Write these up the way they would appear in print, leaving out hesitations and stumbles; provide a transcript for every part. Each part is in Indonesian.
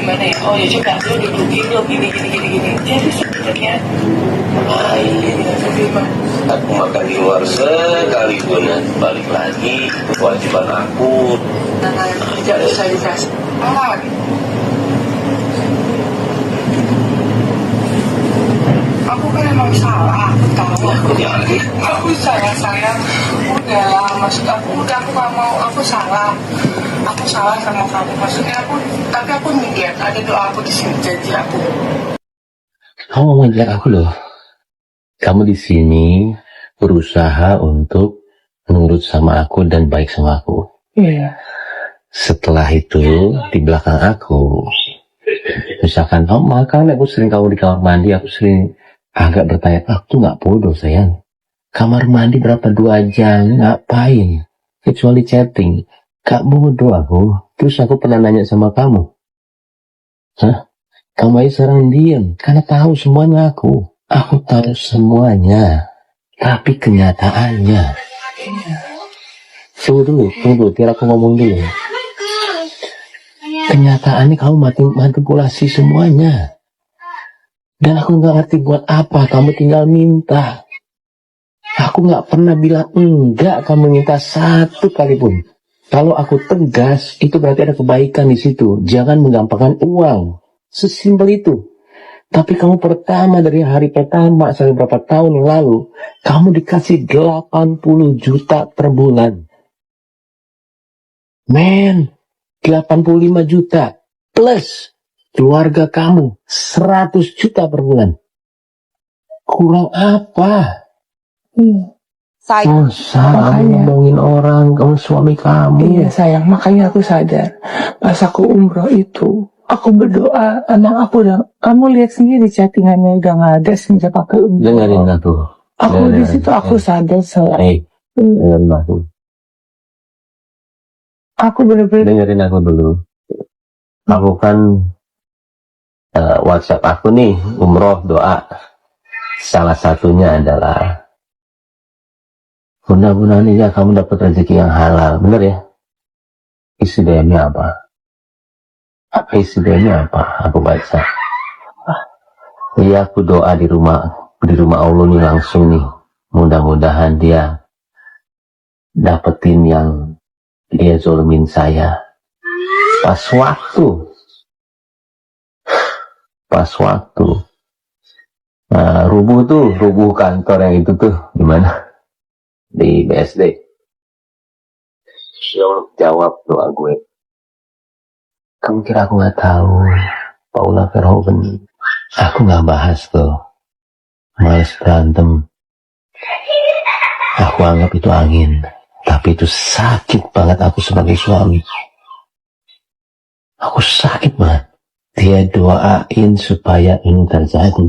gimana ya, oh ya juga lo dudukin lo gini. Jadi sebenarnya aku makan di luar sekalipun balik lagi itu kewajiban aku. nah kerja saya dikasih aku kan emang salah, aku tahu aku salah sayang, udahlah maksud aku udah aku gak mau, aku salah sama kamu, maksudnya tapi aku niat ada doa aku di sini, janji aku. Kamu mau ngajar aku loh. Kamu di sini berusaha untuk nurut sama aku dan baik sama aku. Iya. Setelah itu di belakang aku, misalkan kamu makan, aku sering kamu di kamar mandi, aku sering agak bertanya, aku nggak bodoh sayang. Kamar mandi berapa 2 jam, ngapain? Kecuali chatting. Gak bodoh aku. Terus aku pernah nanya sama kamu. Hah? Kamu aja sekarang diam. Karena tahu semuanya aku. Aku tahu semuanya. Tapi kenyataannya. Tunggu dulu. Biar aku ngomong dulu. Kenyataannya kamu manipulasi semuanya. Dan aku gak ngerti buat apa. Kamu tinggal minta. Aku gak pernah bilang enggak kamu minta satu kali pun. Kalau aku tegas, itu berarti ada kebaikan di situ. Jangan menggampangkan uang. Sesimpel itu. Tapi kamu dari hari pertama sampai berapa tahun yang lalu, kamu dikasih 80 juta per bulan. Men, 85 juta. Plus keluarga kamu 100 juta per bulan. Kurang apa? Sayang, Salah ngomongin orang, kamu suami kamu. Iya sayang, makanya aku sadar. Pas aku umroh itu, aku berdoa, anak aku udah, kamu lihat sendiri chattingannya udah nggak ada sejak aku umroh. Dengerin aku. Aku di situ aku sadar sayang. Dengerin aku. Aku bener-bener. Dengerin aku dulu. Aku kan WhatsApp aku nih, umroh doa. Salah satunya adalah mudah-mudahan ya kamu dapat rezeki yang halal, bener ya? Isi DM-nya apa? Isi DM-nya apa? Aku baca. Iya, aku doa di rumah Allah nih langsung nih. Mudah-mudahan dia dapetin yang dia zolimin saya. Pas waktu. Nah, rubuh kantor yang itu tuh, gimana? Di BSD. Jawab doa gue. Kamu kira aku nggak tahu? Paula Verhoeven. Aku nggak bahas tuh. Males berantem. Aku anggap itu angin. Tapi itu sakit banget aku sebagai suami. Aku sakit banget. Dia doain supaya ini terjadi.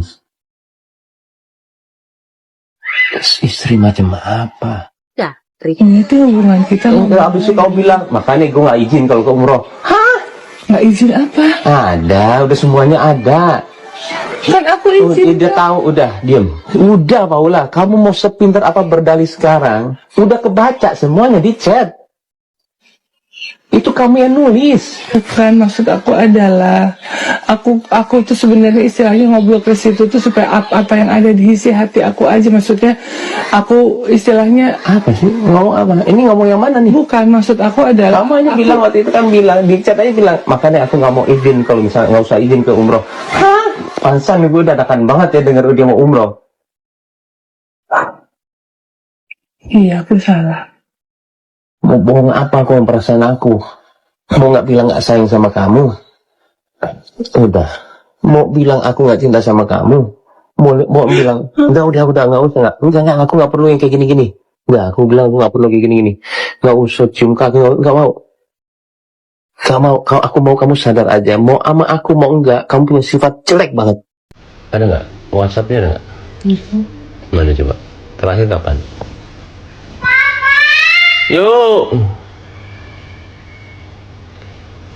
Istri macam apa? ya, Ini tuh hubungan kita. Abis itu kau bilang, makanya gue gak izin kalau ke umroh. Hah? Nggak izin apa? Ada, udah semuanya ada. Kan aku izin. Udah tahu, udah diem. Udah Paula, kamu mau sepintar apa berdalih sekarang? Udah kebaca semuanya di chat. Itu kamu yang nulis. Bukan, maksud aku adalah aku tuh sebenarnya istilahnya ngobrol ke situ tuh supaya apa yang ada di isi hati aku aja, maksudnya aku istilahnya Apa sih? Ngomong apa? Ini ngomong yang mana nih? bukan, maksud aku adalah Kamu aja bilang waktu itu kan bilang di chat aja bilang, makanya aku nggak mau izin kalau misalnya nggak usah izin ke umroh. Hah? Pansan gue dadakan banget ya dengar dia mau umroh. iya aku salah. Mau bohong apa kau perasaan aku? Mau nggak bilang nggak sayang sama kamu? Udah. Mau bilang aku nggak cinta sama kamu? Mau bilang udah nggak usah enggak aku nggak perlu yang kayak gini. Enggak, aku bilang aku nggak perlu kayak gini. Nggak usah cium kaki, nggak mau. Aku mau kamu sadar aja. Mau ama aku mau enggak, kamu punya sifat jelek banget. Ada nggak? WhatsApp-nya ada nggak? Mana coba? Terakhir kapan? Yuk.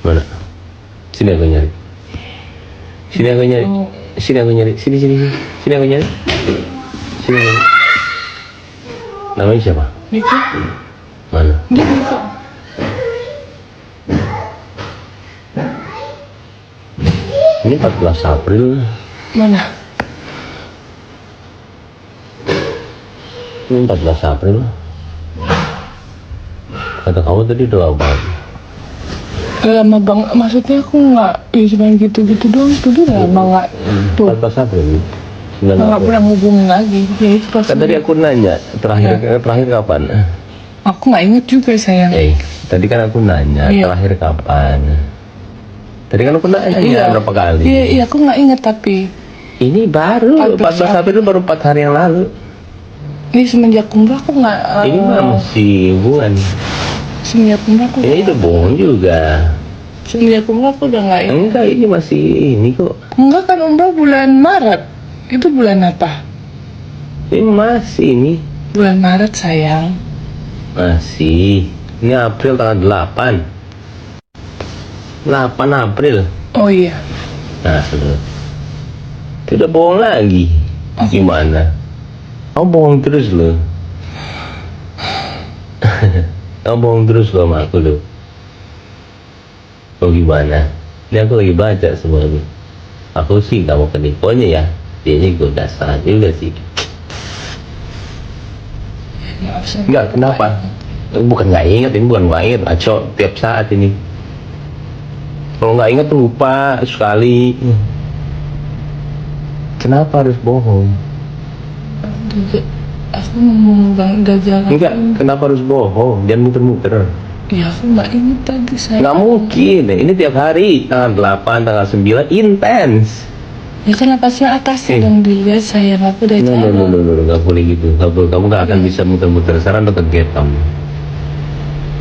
Mana? Sini aku nyari. Sini aku nyari. Sini aku nyari. Sini aku nyari. Sini. Namanya siapa? Niko. Mana? Niko. Ini 14 April. Mana? Ini 14 April. Kata kamu tadi doa banget. Lama banget, maksudnya aku nggak, ya cuma gitu-gitu doang, tuh udah lama nggak, tuh 14 April. nggak pernah hubungin lagi. Ya itu pas Kan tadi aku nanya terakhir kapan? aku nggak inget juga sayang. Tadi kan aku nanya Iya. terakhir kapan? Tadi kan aku nanya berapa kali? Iya, aku nggak inget tapi Ini baru 14 14 April baru 4 hari yang lalu. ini semenjak umrah aku nggak. Ini mah masih hubungan. Semenjak umrah aku. Ini udah bohong juga. Semenjak umrah aku udah nggak inget. Enggak, ini masih ini kok. Enggak kan umrah bulan Maret. Itu bulan apa? Ini masih ini. Bulan Maret sayang. Masih. Ini April tanggal 8. 8 April. Oh iya. Nah, lu. Itu udah bohong lagi. Gimana? Kamu bohong terus loh. Kamu bohong terus loh sama aku loh. Oh gimana? Ini aku lagi baca semuanya. Aku sih gak mau penipuannya ya. Dia gue dasar juga sih. Enggak, kenapa? Bukan nggak inget, ini bukan nggak inget, ngaco tiap saat ini. Kalau nggak inget tuh lupa sekali. Kenapa harus bohong? Aku ngomong udah jalan. Enggak, kenapa harus bohong? Jangan muter-muter. Ya aku nggak inget tadi sayang. Nggak mungkin, ini tiap hari tanggal 8, tanggal 9 intens. Ya kan atasnya dong dilihat sayang, aku udah jalan. Nggak boleh gitu, nggak boleh. Kamu nggak akan bisa muter-muter. Sekarang udah ke kamu.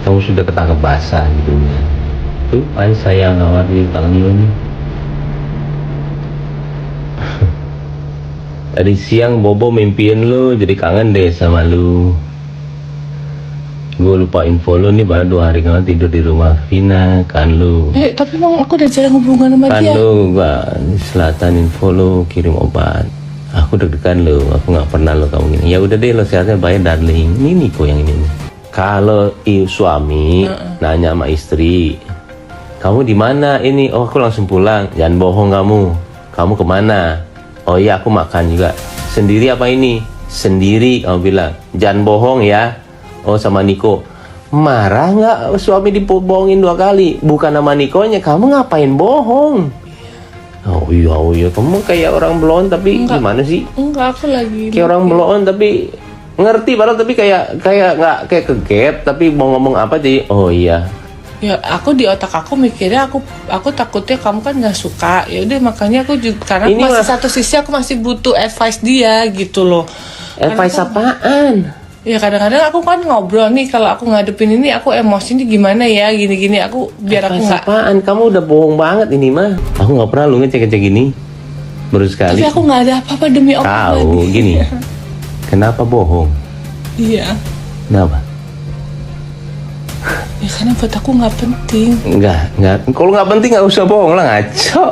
Kamu sudah ketangkep basah gitu ya. Tuh, paling sayang awal di tangan ini. Tadi siang Bobo mimpiin lu, jadi kangen deh sama lu. Gue lupa info lu nih, baru 2 hari kemarin tidur di rumah Vina, kan lu. Tapi emang aku udah jarang hubungan sama Kan dia. lu, gua di selatan info lu, kirim obat. Aku deg-degan lu, aku nggak pernah lu kamu gini. Ya udah deh, lo sehatnya baik darling. Ini Niko yang ini. Kalau suami nanya sama istri, kamu di mana ini? Oh aku langsung pulang. Jangan bohong kamu. Kamu kemana? Oh iya aku makan juga. Sendiri apa ini? Sendiri kamu bilang. Jangan bohong ya. Oh sama Niko. Marah nggak suami dibohongin 2 kali? Bukan sama Nikonya. Kamu ngapain bohong? Oh iya kamu kayak orang belon tapi Enggak. gimana sih? Enggak, aku lagi. Kayak orang belon tapi ngerti padahal tapi kayak nggak kayak kegap tapi mau ngomong apa sih? Oh iya. Ya aku di otak aku mikirnya aku takutnya kamu kan nggak suka. Ya udah makanya aku juga karena Ini masih mah- satu sisi aku masih butuh advice dia gitu loh. Advice apaan? Ya kadang-kadang aku kan ngobrol nih, kalau aku ngadepin ini aku emosi nih gimana ya gini-gini aku biar aku Advice nggak. apaan? Kamu udah bohong banget ini mah. Aku nggak pernah lu ngecek gini. Baru sekali. Tapi aku nggak ada apa-apa demi Allah. Tahu gini. Kenapa bohong? Iya. Kenapa? Ya karena buat aku nggak penting. Enggak. Kalau nggak penting nggak usah bohong lah, ngaco.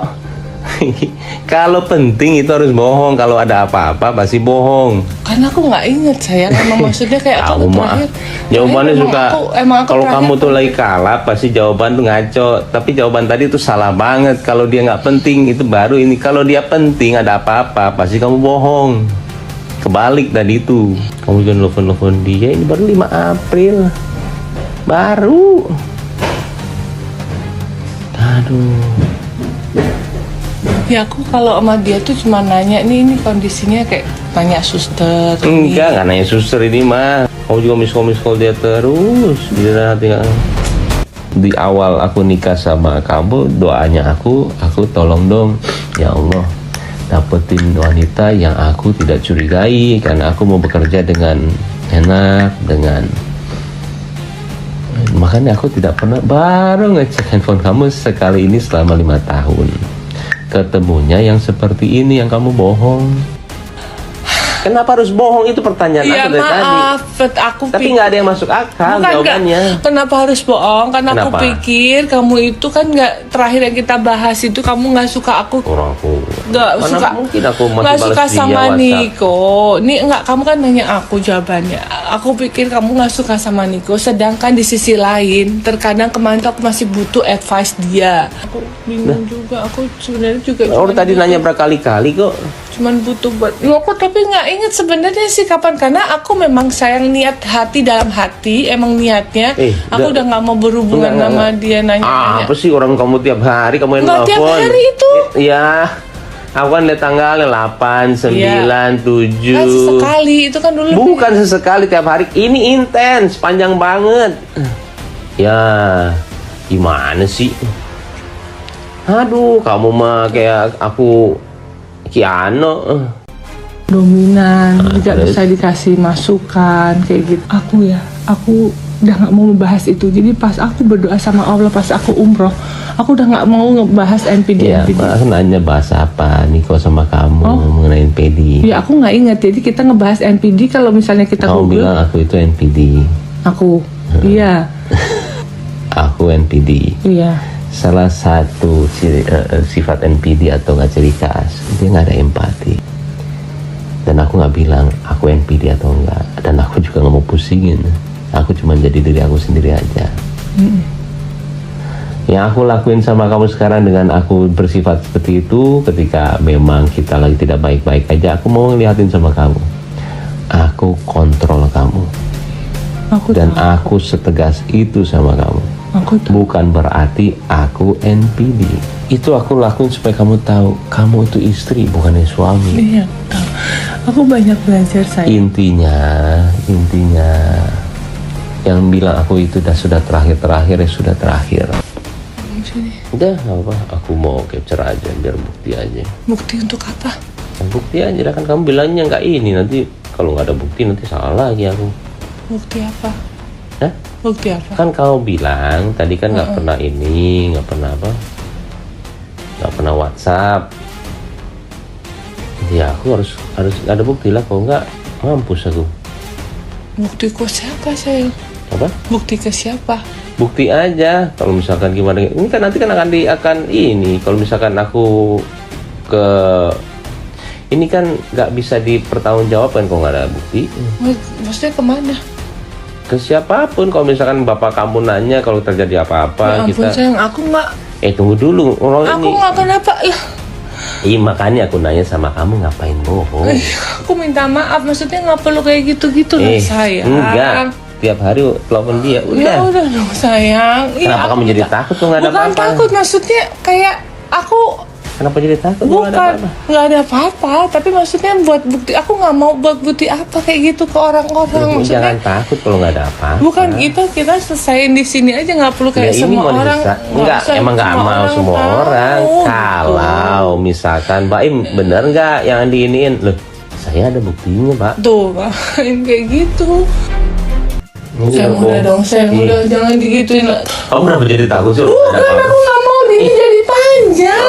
Kalau penting itu harus bohong. Kalau ada apa-apa pasti bohong. Karena aku nggak inget sayang. Emang maksudnya kayak Kamu aku mah terakhir. jawabannya emang suka. emang aku Kalau terakhir kamu tuh lagi kalap pasti jawaban tuh ngaco. Tapi jawaban tadi tuh salah banget. Kalau dia nggak penting itu baru ini. Kalau dia penting ada apa-apa pasti kamu bohong. Kebalik tadi itu. Kamu jangan telepon dia. Ini baru 5 April. Baru. Aduh. Ya aku kalau sama dia tuh cuma nanya ini kondisinya kayak tanya suster. Enggak nanya suster ini mah. Kamu juga miss call dia terus. Di awal aku nikah sama kamu, doanya aku tolong dong, ya Allah, dapetin wanita yang aku tidak curigai, karena aku mau bekerja dengan enak, makanya aku tidak pernah, baru ngecek handphone kamu sekali ini selama 5 tahun. Ketemunya yang seperti ini yang kamu bohong. Kenapa harus bohong? Itu pertanyaan Ya aku dari tadi. maaf, aku Tapi pikir. nggak ada yang masuk akal Bukan, jawabannya. kenapa harus bohong? Karena aku Kenapa? pikir kamu itu kan nggak, terakhir yang kita bahas itu kamu nggak suka aku, Orang aku nggak mana suka, mungkin aku masih nggak balas suka dia sama WhatsApp. Niko. Nih nggak, kamu kan nanya aku jawabannya. Aku pikir kamu nggak suka sama Niko, sedangkan di sisi lain terkadang kemarin tuh aku masih butuh advice dia. Aku bingung juga. Aku sebenarnya juga. Orang cuman tadi butuh- nanya berkali-kali kok. cuman butuh buat aku, tapi nggak inget sebenarnya sih kapan, karena aku memang sayang, niat hati dalam hati emang niatnya aku udah nggak mau berhubungan enggak, sama enggak. dia nanya-nanya. Apa sih orang kamu tiap hari kamu yang Nggak tiap nelfon? hari itu. Iya. Aku kan lihat tanggalnya 8, 9, 7. Kan sesekali itu kan dulu. Bukan sesekali tiap hari. Ini intens, panjang banget. Ya, gimana sih? Aduh, kamu mah kayak aku Kiano. Dominan, tidak terus? bisa dikasih masukan kayak gitu. Aku udah nggak mau membahas itu. Jadi pas aku berdoa sama Allah, pas aku umroh, aku udah nggak mau ngebahas NPD. Ya, aku nanya bahas apa Niko sama kamu mengenai NPD. Ya aku nggak ingat. Jadi kita ngebahas NPD kalau misalnya kita Kamu Google. bilang aku itu NPD. Aku, iya, Aku NPD. iya. Salah satu sifat NPD atau nggak ciri khas, dia nggak ada empati. Dan aku nggak bilang aku NPD atau enggak, dan aku juga nggak mau pusingin. Aku cuma jadi diri aku sendiri aja. Yang aku lakuin sama kamu sekarang dengan aku bersifat seperti itu, ketika memang kita lagi tidak baik-baik aja, aku mau ngeliatin sama kamu. Aku kontrol kamu. Dan aku setegas itu sama kamu. Bukan berarti aku NPD. Itu aku lakuin supaya kamu tahu kamu itu istri, bukannya suami. Iya, tahu. Aku banyak belajar saya. Intinya yang bilang aku itu sudah terakhir ya sudah terakhir. Udah nggak apa, aku mau capture aja biar bukti aja. Bukti untuk apa? Bukti aja kan kamu bilangnya nggak ini, nanti kalau nggak ada bukti nanti salah lagi aku. Bukti apa? Hah? Bukti apa? Kan kamu bilang tadi kan nggak pernah ini, nggak pernah apa, nggak pernah WhatsApp. Ya aku harus ada bukti lah, kalau nggak mampus aku. Bukti ke siapa sayang? Apa? Bukti ke siapa? Bukti aja. Kalau misalkan gimana? Ini kan nanti kan akan ini. Kalau misalkan aku ke ini kan nggak bisa dipertanggungjawabkan kalau nggak ada bukti. Maksudnya kemana? Ke siapapun. Kalau misalkan bapak kamu nanya kalau terjadi apa-apa, Ya ampun kita. sayang, aku nggak. Tunggu dulu. Orang Aku ini. nggak kenapa lah. Iya makanya aku nanya sama kamu ngapain bohong? Aku minta maaf, maksudnya nggak perlu kayak gitu-gitu lah sayang. Enggak. Tiap hari telepon dia. Ya Udah. udah dong sayang. Kenapa kamu jadi takut tuh nggak ada Bukan apa-apa? takut, maksudnya kayak aku Kenapa jadi takut? Nggak ada bukan apa-apa. nggak ada apa-apa, tapi maksudnya buat bukti. Aku nggak mau buat bukti apa kayak gitu ke orang-orang. Maksudnya Jangan takut kalau nggak ada apa-apa. bukan itu, kita selesaiin di sini aja, nggak perlu kayak Ya, ini semua mau orang. enggak, usah emang nggak mau semua tahu. orang. Kalau misalkan Mbak Im bener nggak yang diiniin, loh saya ada buktinya Pak. Tuh ngapain kayak gitu. Ini Saya aku- udah dong, saya Ih, udah, jangan digituin lah. Kamu kenapa jadi takut sih? Ada Bukan, apa-apa? aku nggak mau ini jadi panjang.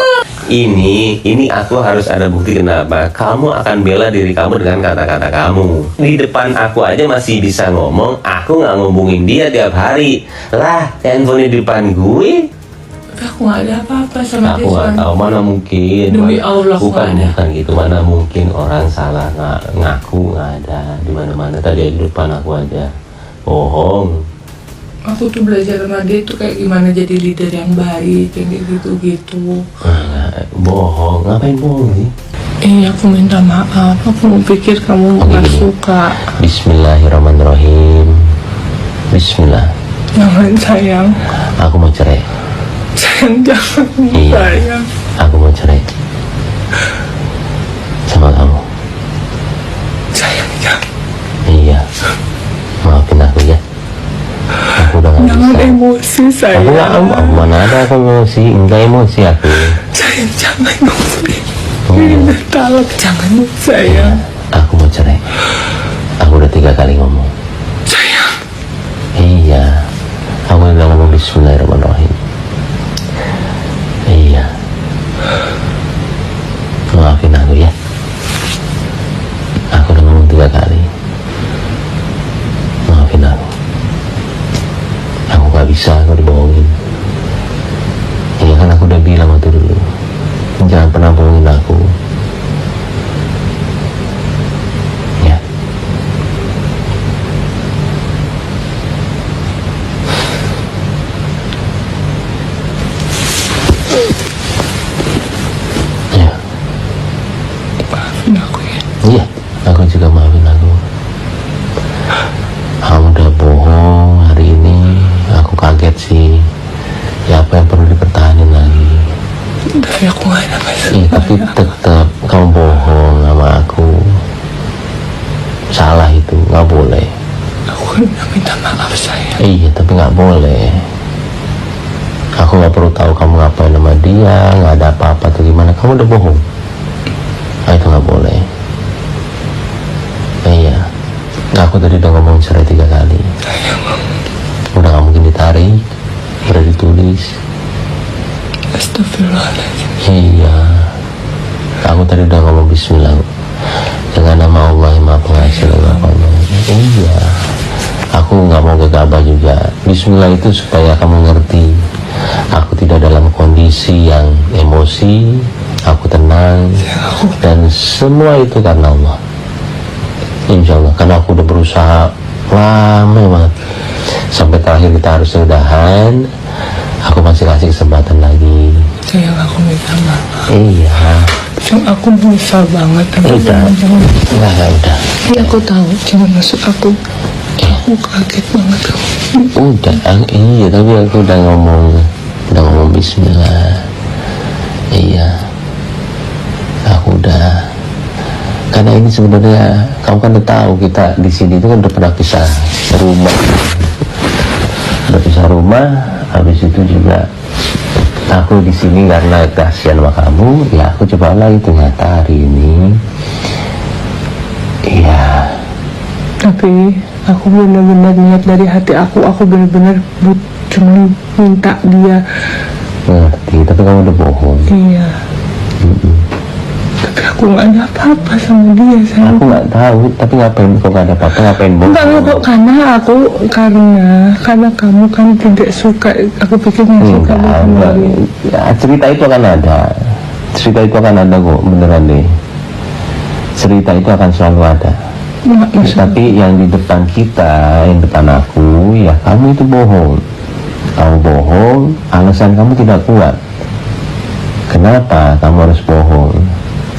Ini aku harus ada bukti. Kenapa? Kamu akan bela diri kamu dengan kata-kata kamu. Di depan aku aja masih bisa ngomong, aku nggak ngomongin dia tiap hari. Lah, handphone di depan gue. Aku nggak ada apa-apa sama Aku dia. nggak tahu, mana mungkin. Demi Allah, bukan nggak ada. bukan gitu. Mana mungkin orang salah ngaku nggak ada di mana-mana. Tadi di depan aku aja. Bohong. Aku tuh belajar sama dia tuh kayak gimana jadi leader yang baik, kayak gitu-gitu. Bohong. Ngapain bohong sih? Aku minta maaf. Aku pikir kamu nggak suka. Bismillahirrahmanirrahim. Bismillah. Jangan sayang. Aku mau cerai. Sayang jangan Iya. sayang. Aku mau cerai sama kamu. Sayang jangan. Iya. Maafin aku ya. Aku udah nggak Jangan bisa. emosi Aku sayang. nggak aku mana ada aku emosi. Enggak emosi aku. Sayang jangan emosi. Oh. Ini talak, jangan sayang. Aku mau cerai. Aku udah 3 kali ngomong. Sayang. Iya. Aku udah ngomong Bismillahirrahmanirrahim. Iya. Maafin aku ya. Aku udah Aku juga maafin aku. Kamu udah bohong hari ini. Aku kaget sih. Ya apa yang perlu dipertahankan lagi? Tapi aku gak ada masalah. Iya, tapi tetap kamu bohong sama aku. Salah itu, nggak boleh. Aku kan udah minta maaf sayang. Iya, tapi nggak boleh. Aku nggak perlu tahu kamu ngapain sama dia, nggak ada apa-apa atau gimana. Kamu udah bohong. Nah, itu nggak boleh. Iya. Aku tadi udah ngomong cerai 3 kali. Udah nggak mungkin ditarik, udah ditulis. Astagfirullahaladzim. Iya. Aku tadi udah ngomong bismillah. Dengan nama Allah yang Maha Pengasih lagi Maha Penyayang. Iya. Aku nggak mau gegabah juga. Bismillah itu supaya kamu ngerti. Aku tidak dalam kondisi yang emosi. Aku tenang. Dan semua itu karena Allah. Insya Allah. Karena aku udah berusaha lama banget. Sampai terakhir kita harus udahan. Aku masih kasih kesempatan lagi. Sayang, aku minta maaf. Iya. Aku menyesal banget. Udah. Enggak, udah. Iya, aku tahu. Cuma maksud aku kaget banget. Udah, iya, tapi aku udah ngomong bismillah. Iya. Aku udah. Karena ini sebenarnya kamu kan udah tahu kita di sini itu kan udah pernah pisah rumah. Udah pisah rumah, habis itu juga aku di sini karena kasihan sama kamu, ya aku coba lagi ternyata hari ini. Iya. Tapi aku benar-benar niat dari hati aku benar-benar cuma minta dia. Ngerti, tapi kamu udah bohong. Iya. Tapi aku nggak ada apa-apa sama dia, sayang. Aku nggak tahu, tapi ngapain kok nggak ada apa-apa, ngapain bohong? Enggak, karena kamu kan tidak suka. Aku pikir nggak suka Enggak. Ya, cerita itu akan ada. Cerita itu akan ada kok, beneran deh. Cerita itu akan selalu ada. Tapi yang di depan kita, yang depan aku, ya kamu itu bohong. Kamu bohong, alasan kamu tidak kuat. Kenapa kamu harus bohong?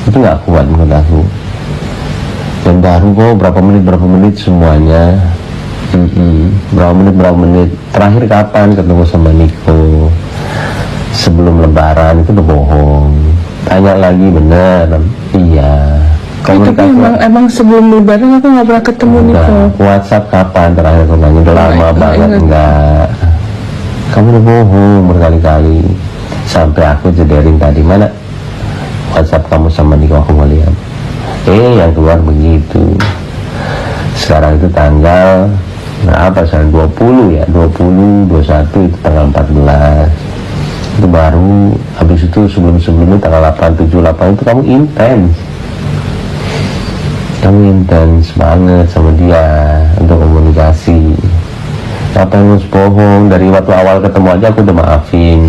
Itu nggak kuat menurut aku. Dan baru kok berapa menit semuanya. Berapa menit. Terakhir kapan ketemu sama Niko? Sebelum lebaran itu udah bohong. Tanya lagi bener. Iya. Tapi emang sebelum lebaran aku nggak pernah ketemu Niko. WhatsApp kapan terakhir kamu nanya? Udah lama banget. Enggak. Kamu udah bohong berkali-kali. Sampai aku jederin tadi, mana WhatsApp kamu sama Niko, aku mau lihat. Yang keluar begitu. Sekarang itu tanggal sekarang 20 ya, 20, 21 itu tanggal 14. Itu baru, habis itu sebelum-sebelumnya tanggal 8, 7, 8 itu kamu intens banget sama dia untuk komunikasi. Apa yang harus bohong? Dari waktu awal ketemu aja aku udah maafin.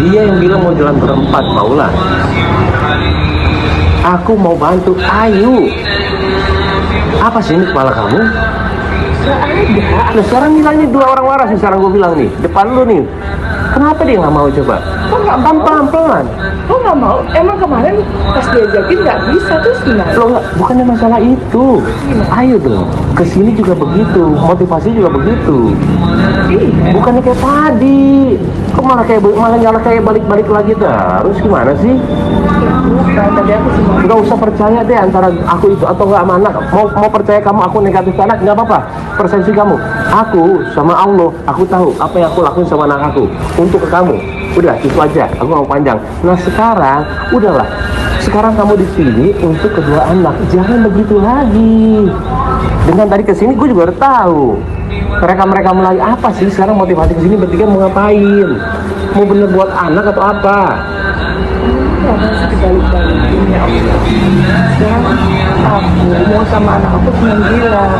Dia yang bilang mau jalan berempat, Paula. Aku mau bantu, ayo. Apa sih ini kepala kamu? Gak ada. Nah sekarang bilangnya 2 orang waras nih, sekarang gue bilang nih, depan lu nih. Kenapa dia nggak mau coba? Kok nggak pelan-pelan? Kok nggak mau? Emang kemarin pas diajakin nggak bisa, terus gimana? Lo nggak, bukannya masalah itu. Ayo dong, kesini juga begitu, motivasi juga begitu. Iya. Bukannya kayak tadi. Kok malah kayak balik-balik lagi terus, gimana sih? Bukan, tadi aku cuma Nggak usah percaya deh antara aku itu atau nggak sama anak. Mau percaya kamu aku negatif ke anak, nggak apa-apa. Persepsi kamu. Aku sama Allah, aku tahu apa yang aku lakuin sama anak aku untuk ke kamu. Udah itu aja. Aku nggak mau panjang. Nah sekarang, udahlah. Sekarang kamu di sini untuk kedua anak. Jangan begitu lagi. Dengan tadi kesini, gue juga udah tahu. Mereka mulai apa sih sekarang motivasi kesini bertiga mau ngapain? Mau bener buat anak atau apa? masih dibalik-balikin ya Allah. Dan aku mau sama anak aku cuma bilang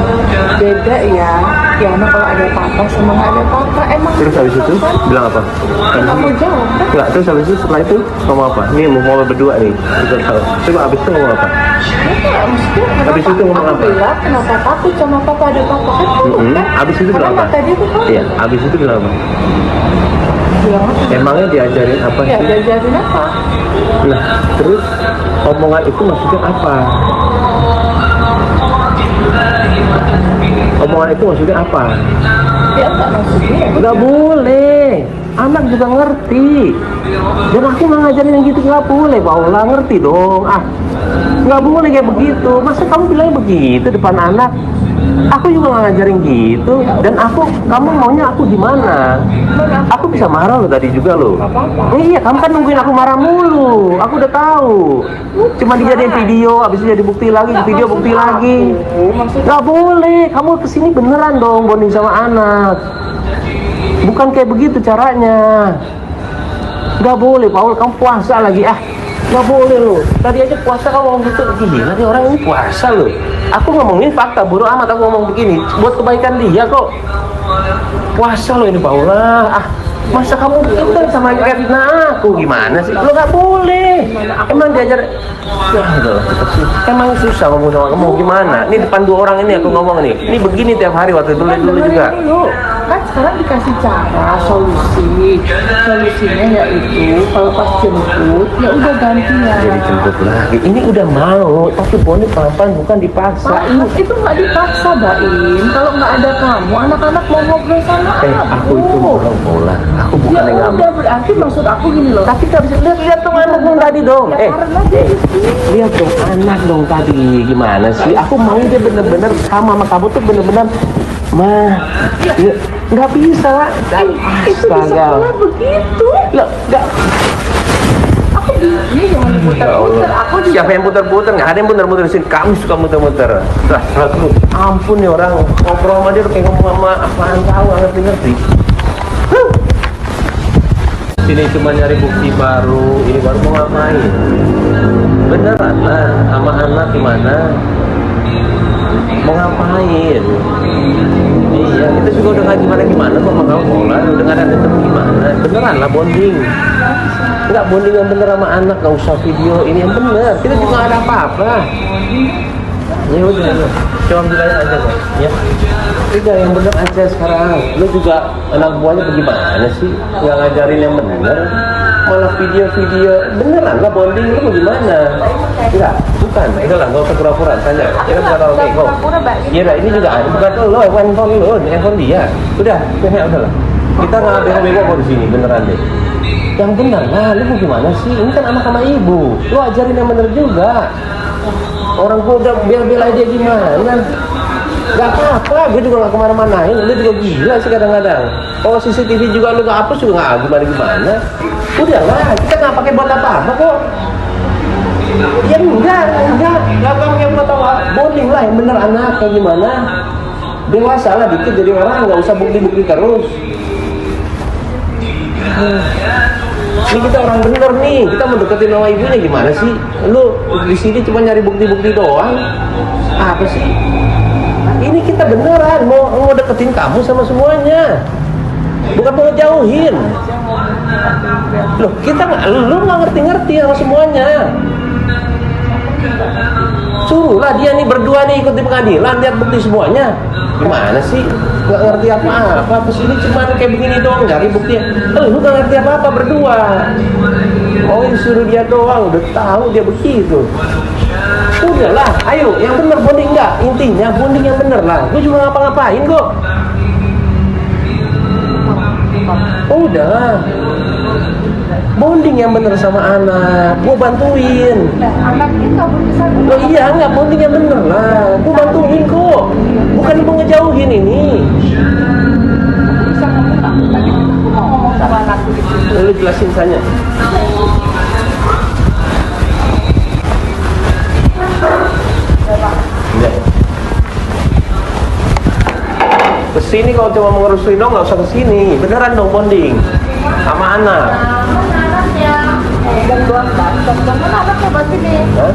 beda ya. Ya anak kalau ada papa sama nggak ada papa. Emang Terus habis itu bilang apa? nggak mau jawab kan? Enggak, terus habis itu setelah itu ngomong apa? Nih mau berdua nih. Coba habis itu ngomong apa? Enggak, maksudnya Habis itu ngomong aku apa? bilang kenapa takut sama papa ada papa kan kamu kan? Habis itu bilang Karena apa? tadi aku kan Iya, habis itu bilang apa? bilang apa? Emangnya diajarin apa Ya sih? diajarin apa? Nah, terus omongan itu maksudnya apa? Omongan itu maksudnya apa? Ya enggak maksudnya. Nggak boleh. Anak juga ngerti. Dan aku nggak ngajarin yang gitu, nggak boleh. Paula ngerti dong. Nggak boleh kayak begitu. Masa kamu bilangnya begitu depan anak? Aku juga nggak ngajarin gitu. Dan kamu maunya aku gimana? Aku bisa marah loh tadi juga loh. Iya, kamu kan nungguin aku marah mulu. Aku udah tahu. Cuma dijadiin video, habis itu jadi bukti lagi, video bukti lagi. Nggak boleh. Kamu kesini beneran dong bonding sama anak. Bukan kayak begitu caranya. Nggak boleh, Paul. Kamu puasa lagi nggak boleh loh. Tadi aja puasa kamu ngomong gitu. Gila nih orang ini puasa loh. Aku ngomongin fakta, bodo amat aku ngomong begini. Buat kebaikan dia kok. Puasa loh ini Paula. Masa kamu gitu sama Retna aku gimana sih? Lo nggak boleh. Emang diajar. Ya udahlah, emang susah ngomong sama kamu gimana? Ini depan 2 orang ini aku ngomong nih. Ini begini tiap hari waktu dulu juga. Kan sekarang dikasih cara, solusinya yaitu kalau pas jemput ya udah gantian. Jadi jemput lagi. Ini udah mau, tapi Boni pelan-pelan bukan dipaksa. Baim, itu nggak dipaksa, Baim. Kalau nggak ada kamu, anak-anak mau ngobrol sama Aku itu orang bola. Aku bukan ya yang ngambil. udah, berarti maksud aku gini loh. Tapi nggak bisa lihat dong anak dong tadi dong. Ya karena dia di sini. Lihat dong anak dong tadi gimana sih? Aku mau dia bener-bener sama kamu tuh bener-bener nggak bisa lah. Itu di sekolah begitu. Loh, nggak. Aku ini jangan putar-putar. Aku juga. Siapa yang putar-putar? Nggak ada yang putar-putar di sini. Kamu suka muter-muter. Ampun nih orang ngobrol sama dia kayak ngomong sama apaan tahu ngerti-ngerti. Sini cuma nyari bukti baru. Ini baru mau ngapain? Beneran lah sama anak gimana? Mau ngapain? Iya, kita juga udah nggak gimana kok sama kamu Paula. Udah nggak ada temen gimana? Beneran lah bonding. Nggak bonding yang bener sama anak, nggak usah video ini yang bener. Kita juga nggak ada apa-apa. Ya udah, coba bilangin aja kok. Ya, udah yang bener aja sekarang. Lu juga anak buahnya bagaimana sih? Nggak ngajarin yang bener, malah video-video beneran lah bonding. Lu bagaimana? Enggak, bukan. Udah lah, nggak usah pura-pura. Tanya. Ya kan kalau oke kok. Iya, ini juga ada. Bukan lo, handphone lo, handphone dia. Udah lah. Kita nggak bego-bego kok di sini, beneran deh. Yang benar lah, lu gimana sih? Ini kan anak sama ibu. Lu ajarin yang bener juga. Orang gua udah bela-bela dia gimana? Gak apa-apa, gue juga gak kemana-manain. Lu juga gila sih kadang-kadang. Kalau CCTV juga lu gak hapus juga gak gimana-gimana. Udah lah, kita gak pakai buat apa-apa kok. Ya enggak pakai buat apa. Bonding lah yang bener anak kayak gimana. Dewasa lah dikit jadi orang, gak usah bukti-bukti terus. Ini kita orang bener nih, kita mau deketin sama ibunya gimana sih? Lu di sini cuma nyari bukti-bukti doang. Apa sih? Ini kita beneran mau deketin kamu sama semuanya. Bukan mau ngejauhin. Loh, lu nggak ngerti-ngerti sama semuanya. Suruhlah dia nih berdua nih ikut di pengadilan, lihat bukti semuanya. Gimana sih? Nggak ngerti apa-apa. Kesini cuma kayak begini doang, cari buktinya. Lu nggak ngerti apa-apa berdua. Oh, suruh dia doang, udah tahu dia begitu. Udahlah, ayo, yang bener bonding nggak? Intinya bonding yang bener lah. Gue juga ngapa-ngapain kok. Udah, bonding yang bener sama anak. Gue bantuin. Anak kita berusaha. Oh iya, nggak bonding yang bener lah. Gue bantuin kok. Bukan mau ngejauhin ini. Bisa ngomong tak? Tadi aku mau ngomong sama anakku gitu. Lu jelasin saja. Ya. Kesini kalau cuma mau ngerusuin dong nggak usah kesini. Beneran dong bonding sama anak. Mana anaknya? Dan doang datang. Mana anaknya berarti nih? Hah?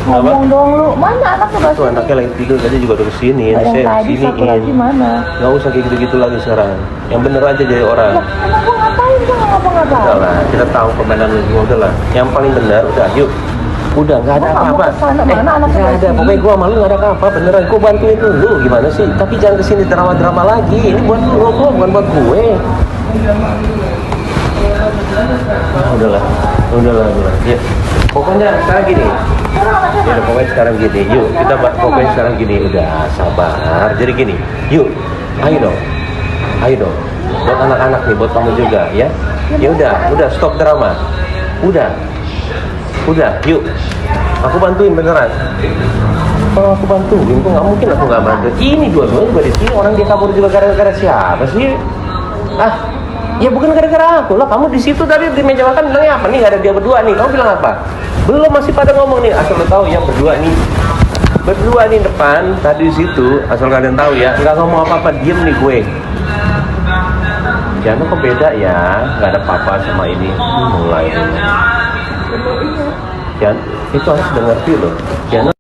Ngomong dong lu. Mana anaknya berarti? Tuh anaknya lagi tidur tadi juga udah kesini. Yang Saya tadi satu lagi kesiniin. mana? Nggak usah kayak gitu-gitu lagi sekarang. Yang bener aja jadi orang. Lah, emang gua ngapain? Gua nggak ngapa-ngapain. Udah lah, kita tahu permainan lu juga udah lah. Yang paling benar udah, yuk. Udah nggak ada Gua nggak mau apa-apa. kesana, mana anaknya Nggak ada. kesini? Pokoknya gua malu nggak ada apa-apa. Beneran, gua bantuin dulu. Gimana sih? Tapi jangan kesini drama-drama lagi. Ini buat lu kok, bukan buat gue. Udahlah. Yuk. Pokoknya sekarang gini. Ya udah, pokoknya sekarang gini. Yuk, kita pokoknya sekarang gini. Udah, sabar. Jadi gini. Yuk, ayo dong. Ayo dong. Buat anak-anak nih, buat kamu juga, ya. Ya udah, stop drama. Udah, yuk. Aku bantuin beneran. Kalau aku bantuin, kok nggak mungkin aku nggak bantu. Ini dua-duanya juga di sini. Orang dia kabur juga gara-gara siapa sih? Ya bukan gara-gara aku lah. Kamu di situ tadi di meja makan bilangnya apa nih? Nggak ada dia berdua nih. Kamu bilang apa? Belum, masih pada ngomong nih. Asal lo tahu ya, berdua nih depan tadi di situ. Asal kalian tahu ya, nggak ngomong apa-apa, diem nih gue. Jangan kok beda ya, nggak ada papa sama ini. Mulai. Jangan, itu harus dengar loh. Jangan